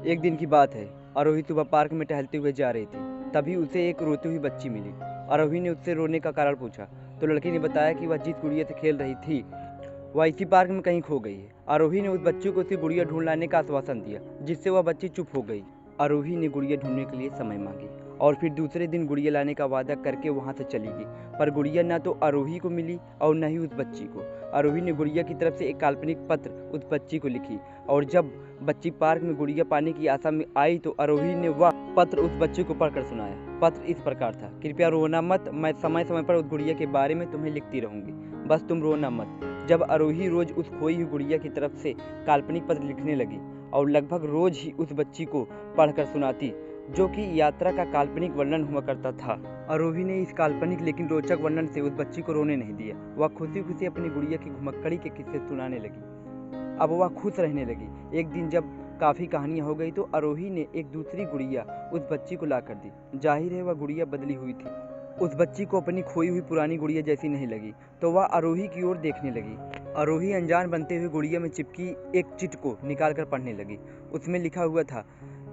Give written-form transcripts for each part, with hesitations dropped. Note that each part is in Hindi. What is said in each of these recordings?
एक दिन की बात है। आरोही सुबह पार्क में टहलते हुए जा रही थी। तभी उसे एक रोती हुई बच्ची मिली। आरोही ने उससे रोने का कारण पूछा तो लड़की ने बताया कि वह जिस गुड़िया से खेल रही थी वह इसी पार्क में कहीं खो गई है। आरोही ने उस बच्ची को उसी गुड़िया ढूंढ लाने का आश्वासन दिया, जिससे वह बच्ची चुप हो गई। आरोही ने गुड़िया ढूंढने के लिए समय मांगी और फिर दूसरे दिन गुड़िया लाने का वादा करके वहां से चली गई। पर गुड़िया न तो आरोही को मिली और न ही उस बच्ची को। आरोही ने गुड़िया की तरफ से एक काल्पनिक पत्र उस बच्ची को लिखी और जब बच्ची पार्क में गुड़िया पाने की आशा में आई तो आरोही ने वह पत्र उस बच्ची को पढ़कर सुनाया। पत्र इस प्रकार था, कृपया रोना मत, मैं समय समय पर उस गुड़िया के बारे में तुम्हें लिखती रहूंगी, बस तुम रोना मत। जब आरोही रोज उस खोई हुई गुड़िया की तरफ से काल्पनिक पत्र लिखने लगी और लगभग रोज ही उस बच्ची को पढ़कर सुनाती, जो कि यात्रा का काल्पनिक वर्णन हुआ करता था। आरोही ने इस काल्पनिक लेकिन रोचक वर्णन से उस बच्ची को रोने नहीं दिया। वह खुशी खुशी अपनी गुड़िया की घुमक्कड़ी के किस्से सुनाने लगी। अब वह खुश रहने लगी। एक दिन जब काफ़ी कहानियाँ हो गई तो आरोही ने एक दूसरी गुड़िया उस बच्ची को ला कर दी। जाहिर है वह गुड़िया बदली हुई थी। उस बच्ची को अपनी खोई हुई पुरानी गुड़िया जैसी नहीं लगी तो वह आरोही की ओर देखने लगी। आरोही अनजान बनते हुए गुड़िया में चिपकी एक चिट को निकाल कर पढ़ने लगी। उसमें लिखा हुआ था,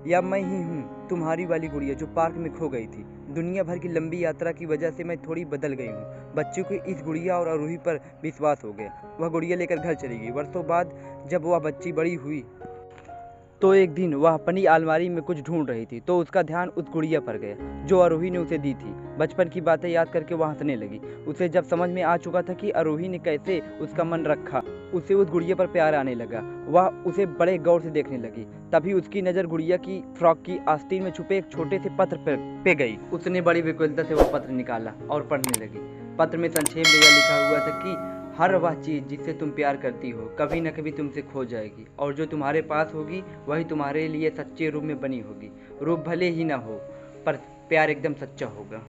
या मैं ही हूँ तुम्हारी वाली गुड़िया जो पार्क में खो गई थी। दुनिया भर की लंबी यात्रा की वजह से मैं थोड़ी बदल गई हूँ। बच्चों को इस गुड़िया और आरोही पर विश्वास हो गया। वह गुड़िया लेकर घर चली गई। वर्षों बाद जब वह बच्ची बड़ी हुई तो एक दिन वह अपनी अलमारी में कुछ ढूंढ रही थी तो उसका ध्यान उस गुड़िया पर गया जो आरोही ने उसे दी थी। बचपन की बातें याद करके वह हंसने लगी। उसे जब समझ में आ चुका था कि आरोही ने कैसे उसका मन रखा, उसे उस गुड़िया पर प्यार आने लगा। वह उसे बड़े गौर से देखने लगी। तभी उसकी नज़र गुड़िया की फ्रॉक की आस्तीन में छुपे एक छोटे से पत्र पे गई। उसने बड़ी व्याकुलता से वह पत्र निकाला और पढ़ने लगी। पत्र में संक्षेप में यह लिखा हुआ था कि हर वह चीज़ जिससे तुम प्यार करती हो कभी न कभी तुमसे खो जाएगी और जो तुम्हारे पास होगी वही तुम्हारे लिए सच्चे रूप में बनी होगी। रूप भले ही ना हो पर प्यार एकदम सच्चा होगा।